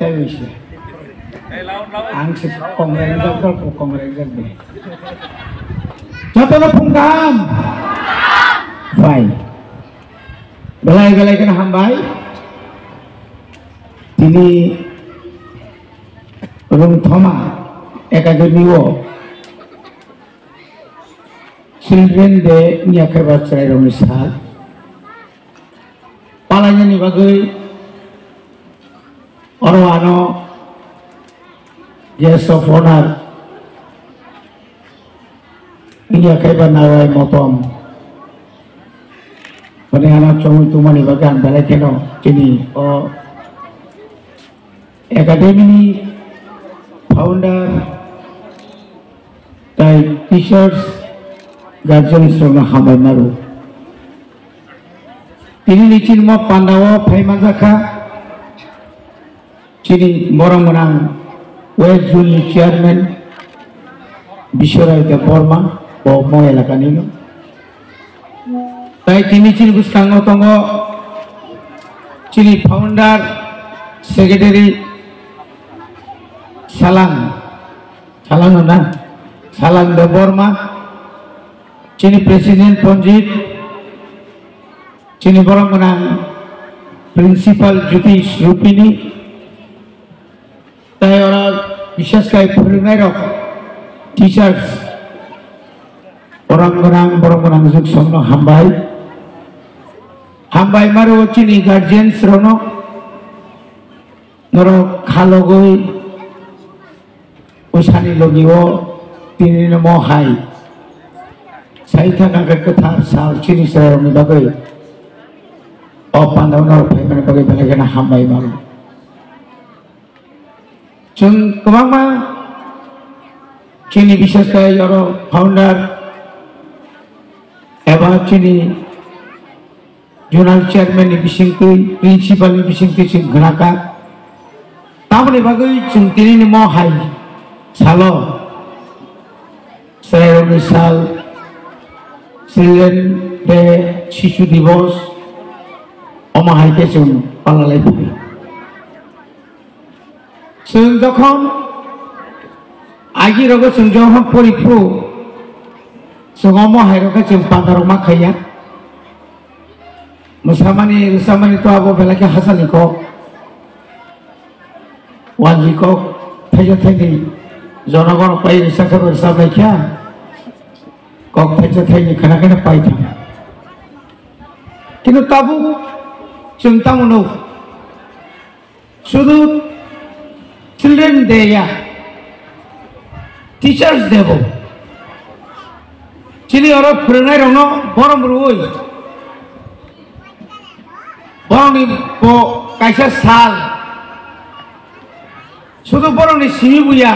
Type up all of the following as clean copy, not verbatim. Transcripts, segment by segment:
bisa. Angsit kongregar kalau kongregar deh. Contohnya pungkam. Baik. Belai-belai kena hambai. Ini Rung Thoma Academy wo Children Day ni akhir bacaan Rung Nisal. Palanya ni bagai orang guest of honor ini akhir banawai motom. Pendengar cuma itu mani bagian balik keno kini Academy founder dan teachers guardians semua hambai maru. Ini licin mau Pandawa Paimanjaka, cini morang menang West Zone Chairman Bishorai Deborma, bawa mau elakan ini. Tapi ini cini buskang otongo, cini founder, secretary Salang nana, Salang Deborma, cini Presiden Ponjit, cini borong menang Principal Jutish Rupini, তাই ওরা বিশেষ করে পরিণায়ক teachers বরং যুগ সঙ্গ হামবাই মারো চিনি guardians Rono নর খালগই ওসানি লগিও তিনি নম হাই সাইথা নাগা কথা সাল চিনি সরনি বাগৈ অ পান্দাवनाव फायमाने बागै बेलेगना हामबाय मारो जों गोबां चीनी विशेषकर यारो फाउंडर एबा चीनी जोनाल चेयरमैन नि बिसिंगै प्रिंसिपल नि बिसिंगै जों गनाका तामनि बागै जों दिनैनि म हाय सालो सेरेमनि साल चिल्ड्रेन डे शिशु दिवस अमाहायके जों पालालाय फैयो जों যখন आगि रग जों जखन परिफु जों अमाहायरके जों पान्दाराव मा खाया मुसामानि तो आबो बेलाके हासालिको वानजिको थाइजा थाइनि जनगण पाइ साखर साबलायखा कक थाइजा थाइनि खानाखौनो पाइथां किन्तु ताबु जों तामुनाव शुधु चिल्ड्रेन डे या टीचर्स डे बो चिनी और फोरोंनाय रंनो बरम रुई बरमनि बो कायसा साल शुधु बरमनि सिनि बुया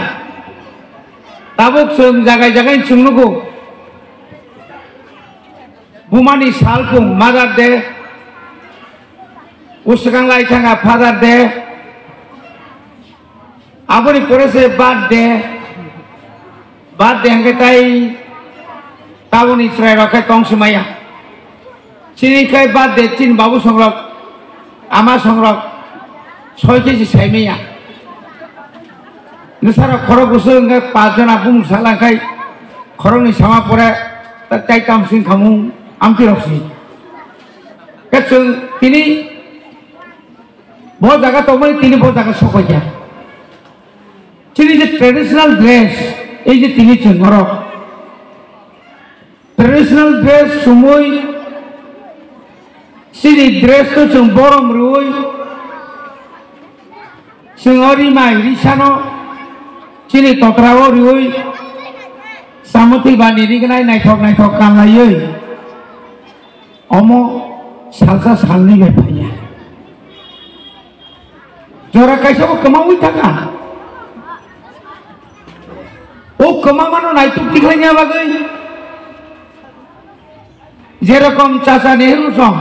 ताबुक जों जागाय सोंनोगौ बुमानि सालखौ मादार डे उसगां लाइथाङा फादार डे आपनी परे से बर्थडे हंगे ताई ताबुनी श्राय रखे तंगसुमाया चिनी खाय बर्थडे चिन बाबू संरक आमा संरक 6 केजी साइमेया नसारा खरक गुसो हंगे 5 जना बुम सालांखाय खरकनि सामा परे ताई तामसिन खामु आमति रखसि केचों तिनि बहुत जगह तो मैं तीन बहुत जगह सकोया चिनी जे ट्रेडिशनल ड्रेस ये जे तीन चंगरो ट्रेडिशनल ड्रेस सुमुई चिनी ड्रेस तो चंग बरम रुई सिंगरी माई रिसानो चिनी तोत्राओ रुई सामती बानी रिगनाय नायथक कामलायै अमो सालसा सालनि बेफाया जरा कैसे वो कमाऊँ था वो कमामानो नाइटुक दिखाइnya bagai जेरकम चाचा नेहरू सं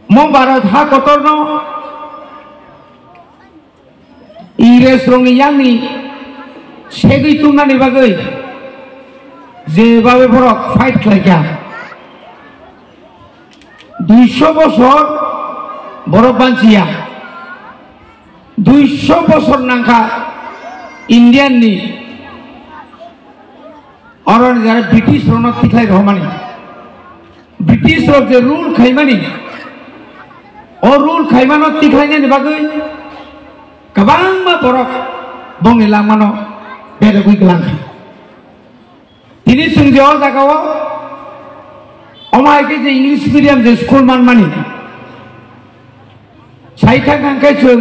मो भारत हा कोतरनो इंग्रेज रंनि यांनि सेगै तुंनानि बागै जेबाबे बरक फाइट खालायगा 200 बছर बरफ बांचिया 200 বছর নাঙ্কা ইন্ডিয়াননি অরণ যারা ব্রিটিশ রণত তিখাই রহমানি ব্রিটিশ রক যে রুল খাইমানি ও রুল খাইমানো তিখাইনাनि बागै गोबां मा बरक बंनि लामानो बेरेगुइ गलांखा दिनै जों जे जागाव अमायके जे इंग्लिश मीडियम जे स्कुल मानमानि साइथा गांखाय जों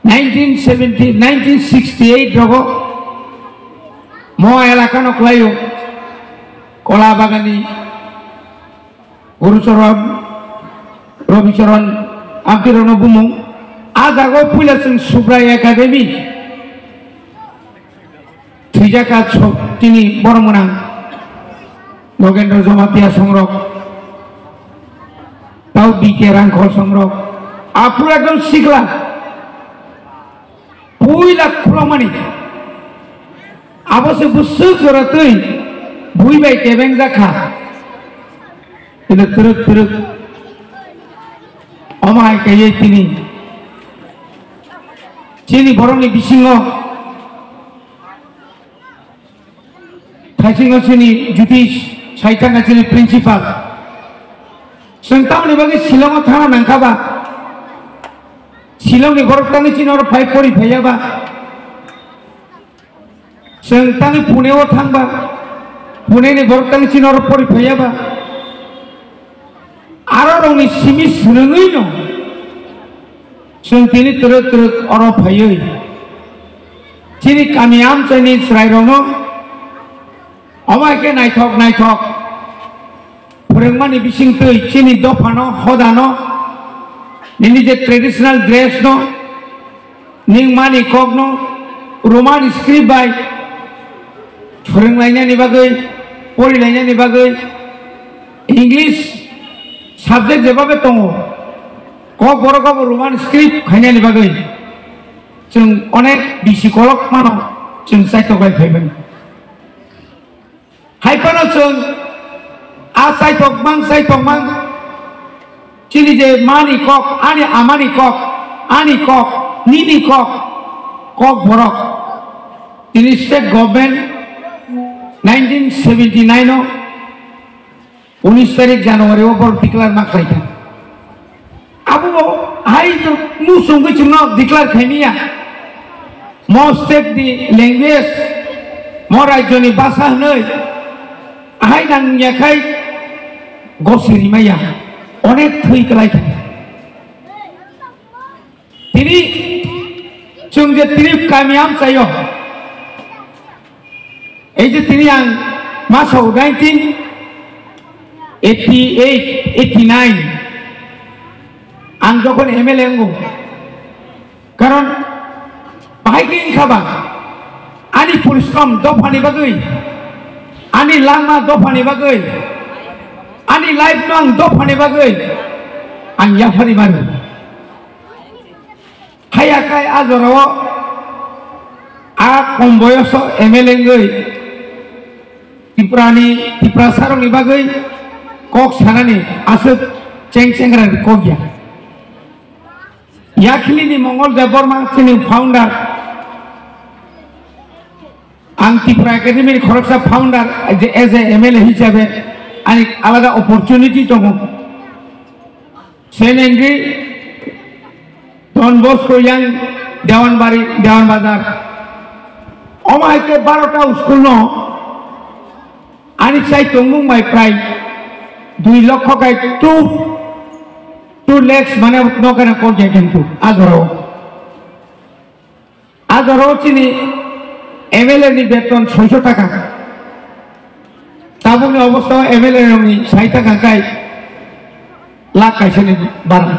1968 रगो मो एलाकानो क्लायो कला बागानी गुरुचरण रविचरण आब्दिरन बुमुं आज आगो पुला जों सुब्राय एकाडेमी थुइजाका तिनि बरमोना नगेन्द्र जमातिया संरक ताव बीके रांखल संरक आपुर एकदम सिगला पुइला खुलमानि आबसे बुसु जरतै बुइबाय केबें जाखा इले तुरुक तुरुक अमाय कये तिनि चिनि बरंनि बिसिङो थाइसिङो चिनि जुतिस साइथाना चिनि प्रिन्सिपाल जों तावनि बागै शिलंआव थांना नांखाबा शिलंनि बरकटानि चिनर फाइ परि फैयाबा जों तानि पुनेआव थांबा पुनेनि बरकटानि चिनर परि फैयाबा आरो रंनि सिमि सुनोङै दं जों तिनि तुरुक तुरुक अर फैयै चिनि कामियाम चाइनि स्रायरनो अमायके नायथक नायथक फोरोंमानि बिसिंतै चिनि दफानो हदानो निनि जे ट्रेडिशनल ड्रेस नो निं मानि कक नो रोमान स्क्रिप्ट बाय फोरोंलायनायनि बागै फरायलायनायनि बागै इंग्लिश सब्जेक्ट जेबाबे दङ कक बरकाबो रोमान स्क्रिप्ट खायनायनि बागै जों अनेक बिसि कलक मानो जों सायथगाय फैबाय हायफानो जों आ सायथगमां चिनि जे मानि कक आनि आमानि कक आनि कक निनि कक कक बरक दिनै स्टेट गभर्नमेन्ट 1979 19 तारिख जानुवारियाव बर डिक्लेयार माखायथा आबो हाय मुसुंगै जोंनो डिक्लेयार खायनिया मो स्टेट नि लैंग्वेज मो राज्यनि भाषा हनै हाय नांनियाखाय गसेरि माया अनेक थैगलायथा दिनै जों जे तिनि कामियाम जायो এই যে তিনি आं मासाव 1988-89 आं যখন एमएलए आंगो कारण बाहायके इंखाबा आनि परिश्रम दफानि बागै आनि लामा दफानि बागै आनि लाइफ नो आं दफानि बागै आं याफानि मानो हायाखाय आजराव आ कम बयस एमएलए गई त्रिपुरा सारंनि बागै कक सानानि आसो चें चेंग्रानि कक गया याखिलिनि मंगलदेव बर्मा चिनि फाउंडार आं त्रिपुरा एकाडेमिनि खरगसा फाउंडार एज ए एमएलए हिसाबै आंनि आलादा अपरचुनिटि दङ सेन एंग्रि डन बस्को यां देवान बाजार अमायके 12टा स्कुल नो आनि चाइ तंगमुं माय प्राय 2 लक्ष गाय 2 lakhs माने नगरा को गेंतु आजरो चिनि एमएलए नि बेतन 600 टाका ताबुनि अवस्था एमएलए नि 60 टाका गाय लाख कायसेनि बारा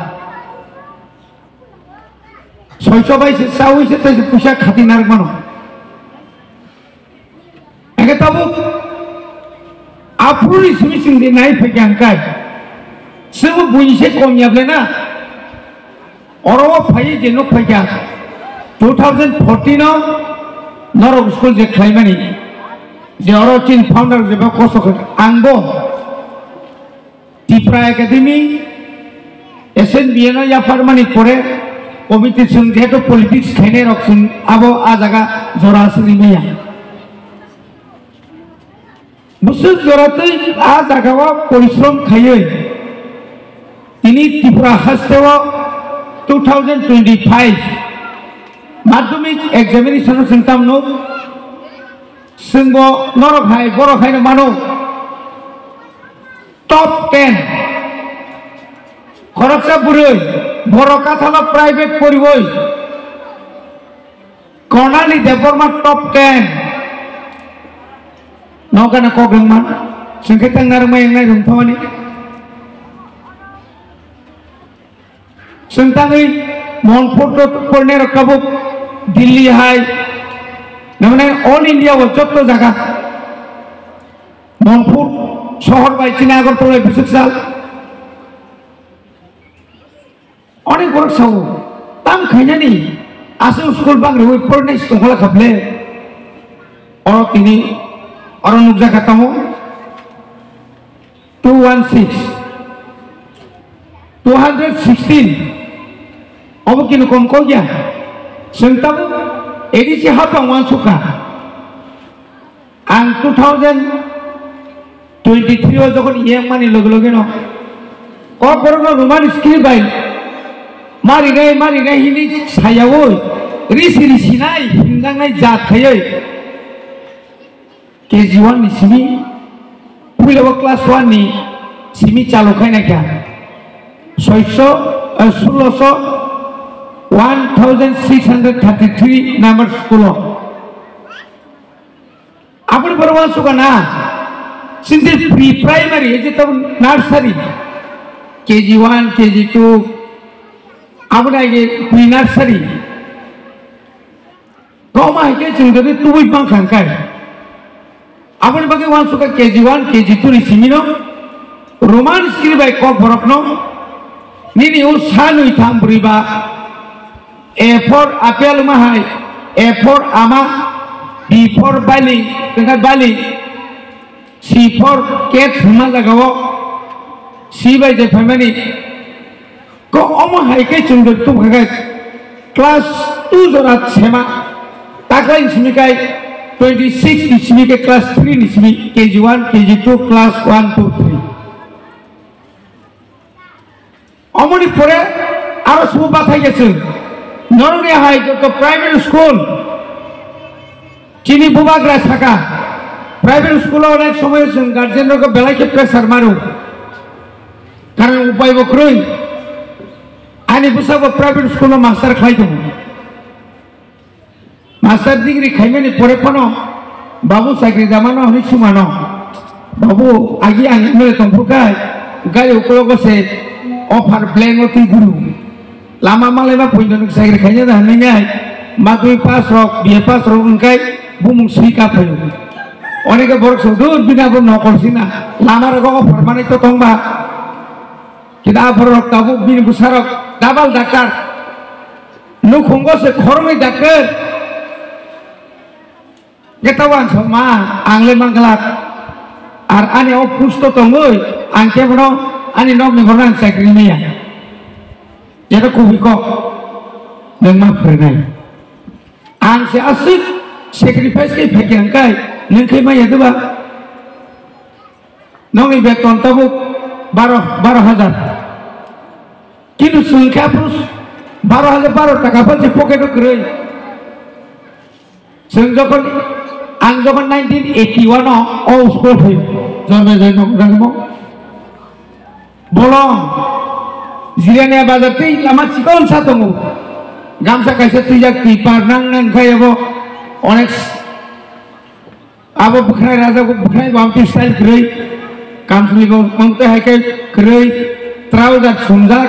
600 बाइसे सावैसे तै फैसा खातिनार मानो एके ताबु आपुनि सिमिसिं दे नाय फैगांखाय जों बुइसे कमियाब्लेना अरव फाइ जेनो फैगा 2014 आव नरक स्कुल जे खायमानि जे अरचिन फाउंडार जेबा कसक आंबो त्रिपुरा एकाडेमी एसएनबिएन या फारमानि परे कमिटी जों जेहेतु पलिटिक्स खायनाय रक जों आबो आ जागा जरा जोंनि मैया बोसोर जरातै आ जागाव परिश्रम खायो इनि त्रिपुरा हास्टेव 2025 माध्यमिक एग्जामिनेशन जों तामनो जोंबो नरखाय बरखायनो मानो टप 10 खरकसा बुरै बरका थाला प्राइवेट परिबय कर्णाली देवबर्मा टप 10 नौकाना कग्रंमा जोंखे थांनार मायंनाय रुंथामानि जोंताङै मनफोर परने रकाबो दिल्ली हाय नमने ऑल इंडिया वो जत्तो जागा मनफोर शहर बायचिना आगरतला बिसुकसाल अनेक बरक सावो ताम खायनानि आसु स्कुल बांग्रे वे परने स्टंगला खाबले और तिनि और नुकजा खातामो 216 अब किनु कम को गया संताबो एडिसी हापा वानसुका आं 2023 ओ जखन इएम मानि लगे लगे न क बरनो रोमान स्किल बाय मारिनाय हिनि सायावो रिसि रिसिनाय हिंगांनाय जाथायै केजी 1 नि सिमी पुइलाव क्लास 1 नि सिमी चालुखायनाय क्या 1633 number school आपण बरोबर सुगना सिंधे प्री प्राइमरी जे तब नर्सरी केजी 1 केजी 2 आपण आगे प्री नर्सरी कौमा है के चिंगदे तू भी पांग खांकाय आपण बगे वान सुका केजी 1 केजी 2 रिसिमिनो रोमान स्किल बाय को बरकनो निनि उ सानुइ थाम बुरिबा A for apel mahai, A for ama, B for bali, dengan bali, C for cat mazagawo, C by the family. Ko omo hai ke chundur tu bhagai class 2 zorat sema, takai simikai 26 nismi ke class 3 nismi KG1 KG2 class 1 2 3. Omo ni pore aro subu bathai geche. नरने हाय तो private school चिनी बुबाग्रा थाका private school अनेक समय जों guardian को बेलायके pressure मारो कारण उपाय बख्रै आनि बुसाबो प्राइवेट स्कूल मास्टर खायदो मास्टर डिग्री खायमेनि परे फनो बाबू साख्रि जामानो हनि सुमानो बाबू आगि आंनि मेले तंफुकाय गाय उकलगसे अफार ब्लेंगति गुरु lama malema punya saya kayaknya dah nengai matui pas rok dia pas rok engkai bumung sika payu onek borok sudur bina pun nokol sina lama rok permane itu tongba kita borok tabu bin busarok dabal dakar nu khonggo se khormai dakar ketawan sama angle manggalak ar ane o pusto tongoi angke bono ani nok mengoran sakrinya jadi kubiko nengma pernah, angsi asik sacrifice ke bagian kai, nengkai maya tu ba, nongi beton tabu 12,000, kini sungka terus 12,000 taka apa je poket tu kerja, sengjokan, angjokan 1981 oh school tu, jangan nongkrong, bolong. Ziranya bazar ti lama cikon satu mu, gamsa kaisa tijak ti parnang nang kaya bo, onek, abo bukan raja bo bukan bampi style kerei, kamsli bo mangte hai kaya kerei, trouser sunjak,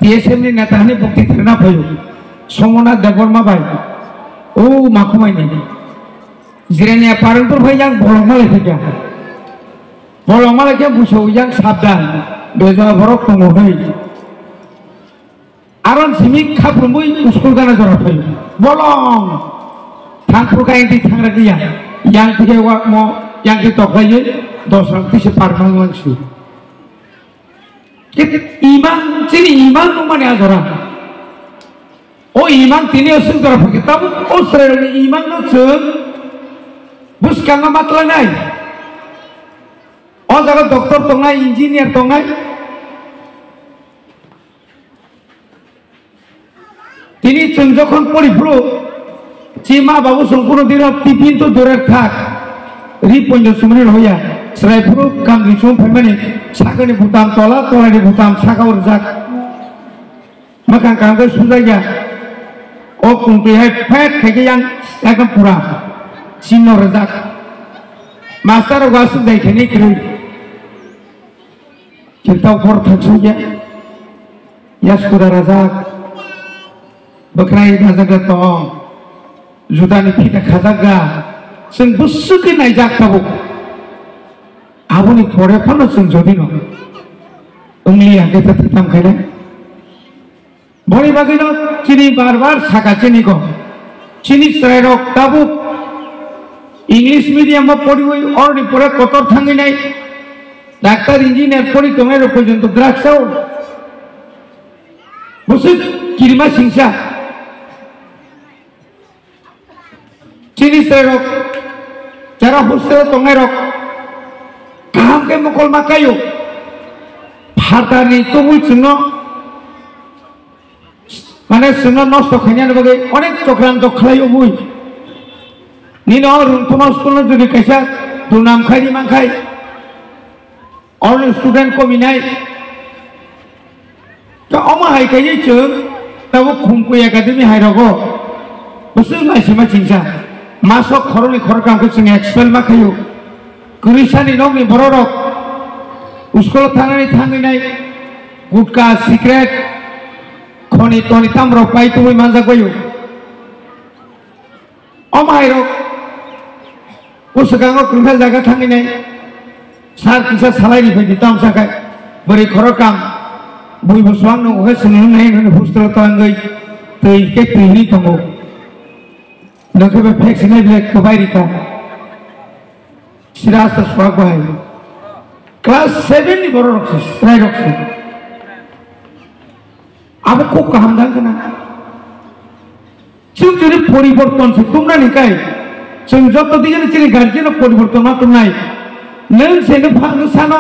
TSM ni natahani bukti terna payu, somona deborma bayi, oh makumai ni, ziranya parantur bayi yang bolong malah kaya, bolong malah kaya busau yang sabdan, dosa borok tungguhai. Aron simik khapumui school kana jora payu bolong thangpur ka enti thangra dia yang tiga wak mo yang ditokai 200 se parmal langsung iman cini iman nu mane ajora o iman tini osung tora pakai tabu osrel iman no sung buskanga matla nai o jaga doktor tongai engineer tongai tini sung jokhon poripro cima babu sungpuro dino tipin to dorer thak ri ponjo sumri hoya serai puro kam risum pemani sakani butam tola tola di butam saka urjak makan kanggo sudaya o kumpi hai pet khege yang ekam pura sino rajak master wasu dai kheni kru kita ukor thaksuya yas kuda rajak bakrai rajak to judani phita khajaga sing busuki naijak tabu aboni pore pano sing jodino ungli age tatam khaile bori bagino chini barbar saka chini ko chini srairok tabu english medium ma pori hoi ordi pore kotor thangi nai doctor engineer pori tomero porjonto draksao busuk kirima singsa chini srairok cara hostel tongerok kaham ke mokol makayo bhartani tobui chungo মানে শুনো নষ্ট খাইয়া নেবে অনেক চক্রান্ত খাই বই নিন তোমার স্কুল যদি কাইসা দুনাম খাই মান খাই অল স্টুডেন্ট কমি নাই তো অমা হাই খাই চুন তাবো খুমকুই একাডেমি হাই রগ বসে লাইসিমা চিংসা মাসক খরনি খরকামকে जों এক্সপেল মা খাইও কুরিসানি নগনি বড় রক স্কুল থানানি থাঙ্গি নাই গুটকা cigarette khoni toni tamro pai tu manja goyo omai rok usagango krumel jaga thangi nai sar kisa salai ni phai ditam sakai bari khorokam bui boswang no ohe sunun nai no hostel tangai tei ke tini tongo nakebe vaccine black kobai rika sirasa swagwai class 7 ni boro rokse rai rokse আবো খুব কাহাম দাঙ্গনা जों যদি পরিবর্তন তোমরা নিকাই जों যত দিকে চিনি গার্জেন পরিবর্তন মাত্র নাই নং সেনে ফাংনো সানো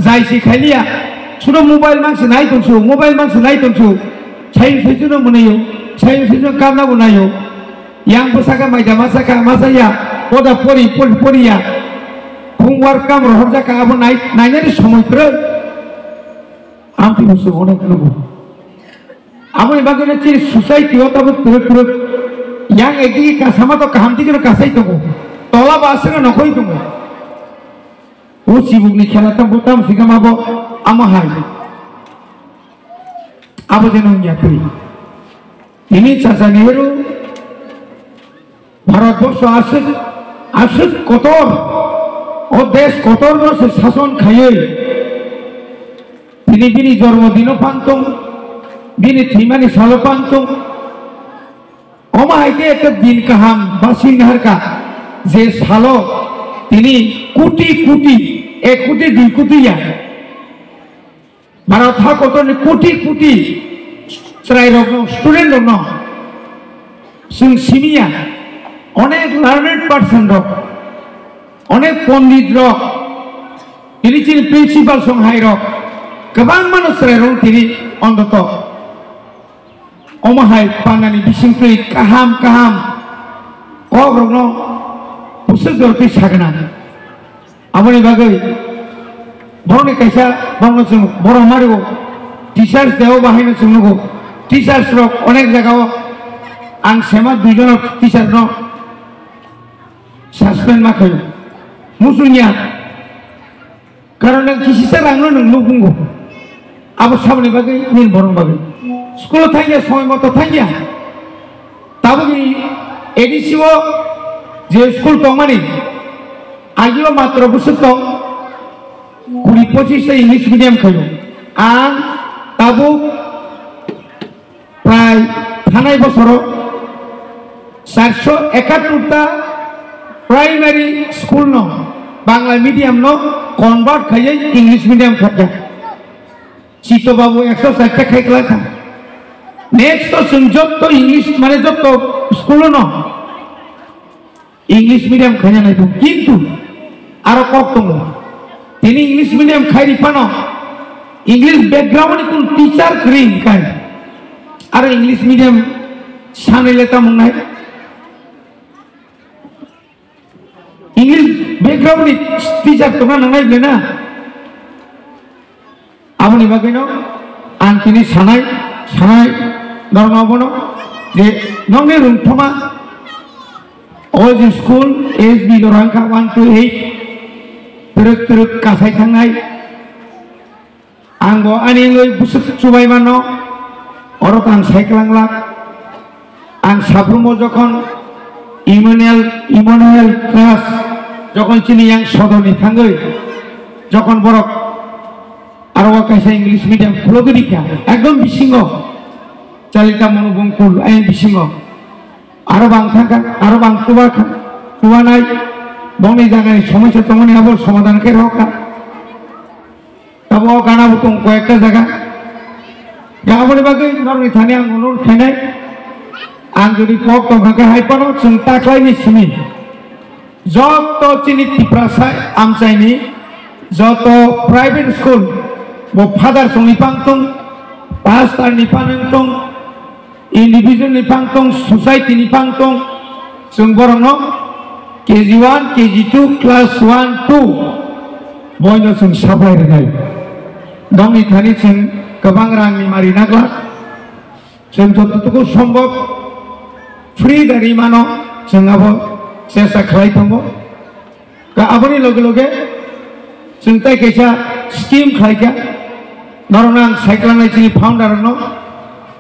যাইছি খাইলিয়া শুধু মোবাইল মাংসে নাই তনছু মোবাইল মাংসে নাই তনছু ছাইন ফেজুনো মনেयो ছাইন ফেজুনো কামনা বনাयो yang besaka maida masaka masaya oda pori poriya homework kam rohja ka abo নাই নাইনের সময় করে আমতি বসে অনেক লোক Abang bagaimana ciri society atau betul-betul yang egi kasama atau kahamti kena kasai tunggu, tola bahasa kena nakoi tunggu. Oh sibuk ni kena tam butam sikam abo amahai. Abo jenong nyatui. Ini Chacha Nehru Bharatbhorsho asik kotor, oh desh kotor no se shason khaye. Bini jormodino pantung. Bini thimani salo pantung oma haite ekta din kaham basin harka je salo tini kuti ek kuti dui kuti ya baratha kotor kuti serai rokno student rokno sing simia onek learned person rok onek pondit rok tini cini principal songhai rok kebang manus serai rok tini ondoto omahai panani bisingtui kaham kok rokno busuk dorti sagana amoni bagai boroni kaisa bangno sung boro mario teachers deo bahino sungnugo teachers rok onek jagao ang sema dujon teacher no suspend ma khayo musunya karon kisi sarangno nung lubungo abo sabni bagai nin borong bagai school থাইয়া সময় মতো Thaiya তাবগি এডিসিও যে school টমানি আগিও মাত্র বছর তো 20-25 English medium খাইব আর তাবু প্রায় থানাই বছর 471টা প্রাইমারি স্কুল ন বাংলা মিডিয়াম ন কনভার্ট খাইয়ে ইংলিশ মিডিয়াম খাইয়া চিতো বাবু 160টা খাইকলা খা नेक्स्ट तो जों जत इंग्लिश माने जत स्कूल न इंग्लिश मीडियम खायनाय दं किन्तु आरो कक दङ तिनि इंग्लिश मीडियम खायरिफानो इंग्लिश बैकग्राउंड कुन टीचर क्रिं खाय आरो इंग्लिश मीडियम सानैलेता मंनाय इंग्लिश बैकग्राउंड टीचर तो नांनाय बेना आबनि बागैनो आं तिनि सानाय नरनावनो जे नंनि रुंथमा All the school ASB Lorangka 1 to 8 teruk kasai tangai anggo aningoi busuk cubai mano orok ang saiklang lak ang sabrumo jokon Immanuel class jokon chini yang sodoni tanggoi jokon borok arwa kaisa English medium phulogirika ekdom bisingo calita monobongkul ain bisingo आरो बां तुबानाय बंनि जागानि समस्या तमनि आबर समाधान के रखा तब गाना बुतों कयेकटा जागा गाबनि बागै नरनि थानि आं अनुरोध खायनाय आं जुदि पक तंखाके हायपानो जों ताख्लायनि सिनि जत चिनि तिप्रासाय आमचाइनि जत प्राइवेट स्कूल बो फादार संनिपां तं पास्टार निपां तं individual nipang tong society nipang tong जों बरनो KG1 KG2 class 1 2 बयनो जों साप्लाय होनाय दंनि थानि जों गोबां रांनि मारि नाग्ला जों जतटुकु सम्भव फ्री गारि मानो जों आबो सेसा खालाय दंगो दा आबनि लगे लगे जों ताइ कैसा स्कीम खालायगा नरनां साइक्लांनाय जोंनि फाउन्डार no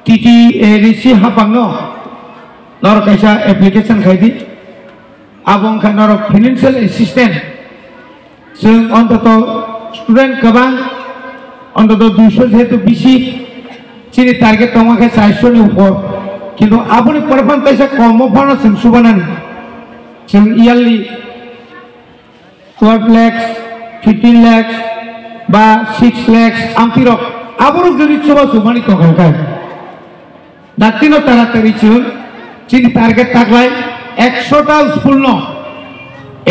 TTRC hapangno nor kaisa application khaidi abong kha nor financial assistant जों অন্তত স্টুডেন্ট गोबां অন্তত 200 যেহেতু বেশি চিনি টার্গেট তোমাকে 400 नि ऊपर কিন্তু আপনি পারফর্ম কাইসা কম ফানো जों सुबानानि जों ইয়ারলি 12 lakhs 15 lakhs বা 6 lakhs आमतिरक आबरो যদি सुबा सुबानि तखाय दातिनो तारातारि चिनि टार्गेट ताकलाय 100टा स्कूल न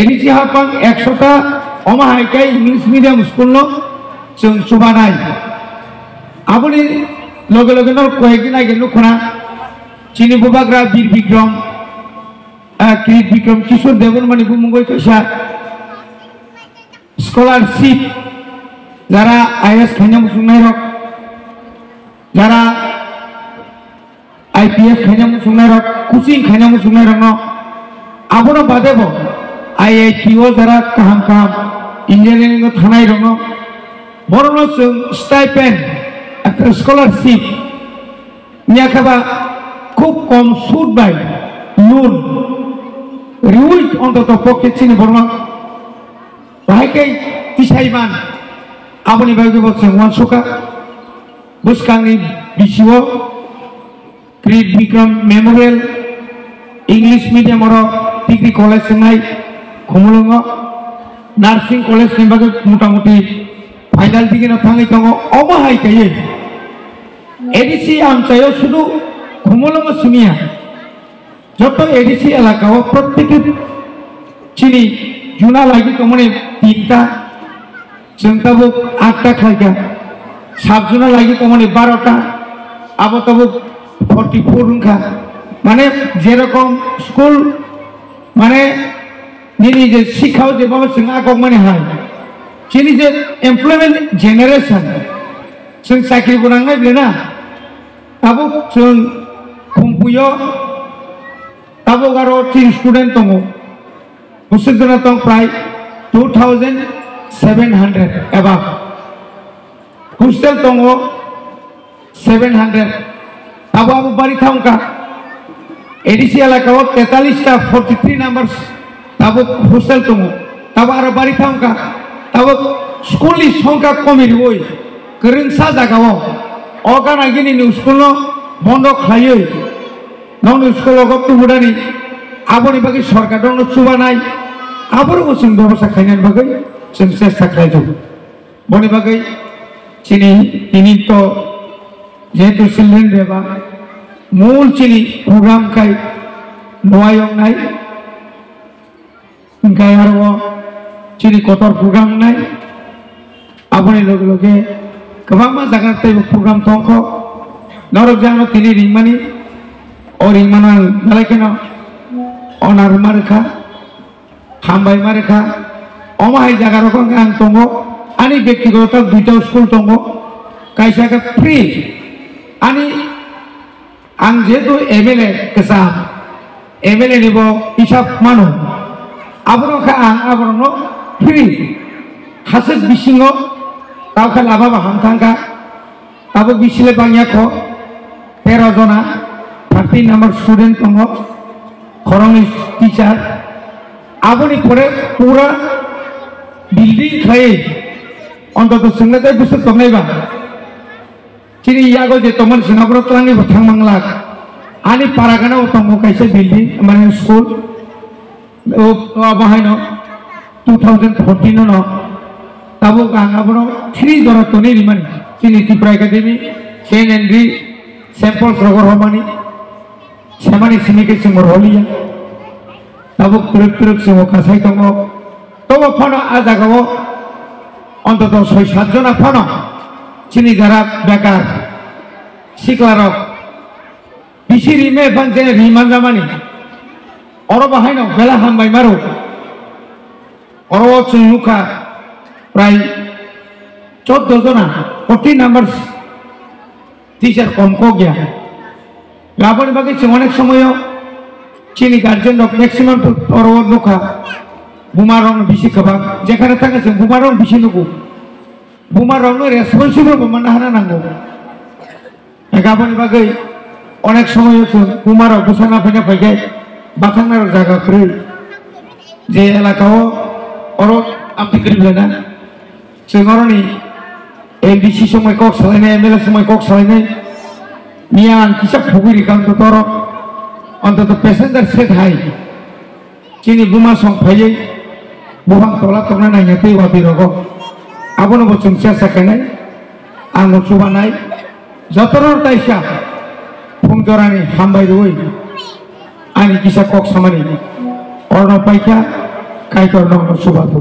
एडिसि हापां 100टा अमाहायकाय इंग्लिश मीडियम स्कूल न जों सुबानाय आबनि लगे लगे न कयेकदिन आगे नुखना चिनि बुबाग्रा बीर विक्रम क्रित विक्रम किशोर देवरमानि बुमुंगय कैसा स्कॉलरशिप যারা आईएएस खायना मुसुंनाय रक যারা IPS खायना मुसुंनाय रक कोचिंग खायना मुसुंनाय रक न आबनो बादेबो IITO जरा काहाम इंजीनियरिंग थानाय रक न बरनो जों स्टाइपेंड একটা स्कॉलरशिप नियाखाबा खूब कम सुद बाय लोन रिउइट অন্তত পক্ষে চিনি বর্মা बाहायकै तिसाइमान आबनि बागै बसों वानसुका बुसकांनि बिसिओ क्रित विक्रम मेमोरियल इंग्लिश मीडियम और डिग्री कॉलेज संनाय खुमलुंग नार्सिंग कॉलेज नि बागै मोटामुटी फाइनल दिगिनो थाङै दङ अमाहायखायै एडिसि आमचायाव शुधु खुमलुंग सुनिया যত एडिसि एलाकाओ प्रत्येक चिनि जुना लागि तमने 3टा जों तबो 8टा खायगा साब जुना लागि तमने 12टा आबो तबो 44 रुंखा माने जेरकम स्कूल माने निनि जे शिक्षाव जे बाबा जों आगम माने हाय चिनि जे एमप्लॉयमेंट जनरेशन जों साख्रि गोनांनाय बेना आबो जों खुमपुयो आबो गारो 3 स्टूडेंट दङ बुसुजना दं प्राय 2700 एबा हस्टेल दङ 700 आबो बारि थांका एडिसि एलाकाव 43टा 43 नम्बर्स आबो हस्टेल दङ आबो आरो बारि थांका आबो स्कुलनि संख्या कमिरबोय गोरोंसा जागाव अगानागिनि स्कुल बन्द खायो नौनि स्कुलाव गथ'फोरानि आबनि बागै सरकार दङ सुबानाय आबरबो जों बेबस्था खालामनायनि बागै जों सेस्था खालामदों बनि बागै चिनि दिनै तो जेहेतु चिल्ड्रेन डे बा mul chini program kai noayong nai kai aro chini kotor program nai abone loge loge kabama jaga tai program tongko norok jano tini ringmani o ringmanal nalekeno onar markha hambai markha omahai jaga rokong ang tongo ani ব্যক্তিগত দুইটা school tongo kaisa ka free ani ang jeto MLA kesa MLA nibo isap manu abro ka ang abro no free hases bisingo tau ka laba baham tangka tabo bisile bangya ko 13 jona 13 number student tongo khorong teacher aboni pore pura building khai অন্তত সঙ্গতে বুঝতে তংনাইবা চিনি ইয়াগো যে তোমার Singapore তলাঙ্গি বথাং Mangla আনি পারাগানা ও তঙ্গ কাইছে building মানে school ও বাহাইন 2014 ন তাবো গাঙ্গাবনো 3 জরা তনি রিমানি চিনি Tripura academy Sen এন্ড্রি samples Rogor হমানি সেমানি সিমিকে Simar হলিয়া তাবো তুরুক সিমো কাসাই তঙ্গ তবো ফনা আজাগাও অন্তত 6-7 জনা ফোন চিনি যারা বেকার শিকলারক বিশি রিমে বানজে রিমান জামানি অর বাহাইন বেলা হামবাই মারো অর চুনুকা প্রায় 14 জনা 14 নাম্বার টিচার কম গিয়া লাবনি বাকি অনেক সময় চিনি গার্জেন ম্যাক্সিমাম অর নুখা বুমারং বেশি খাবা যেখানে থাকে বুমারং বেশি নুকু বুমারং রেসপন্সিবল মানে হারা নাঙ্গো গাবনি বাকি অনেক সময় বুমারং বুসানা ফেনা ফাইকে বাথানার জায়গা করে যে এলাকাও অরো আপনি করিবে না সেগরনি এই ডিসি সময় কক সালাইনে এমএলএ সময় কক সালাইনে নিয়ান কিসব ফুগুরি কান্ত তর অন্তত প্যাসেঞ্জার সেট হাই চিনি বুমা song ফাইয়ে buhang tolak karena nanya ti wati rokok aku nopo sungsia sakene anu subanai jotoror taisha pungjorani hambai ruoi ani kisah kok samani orno paika kai korno subatu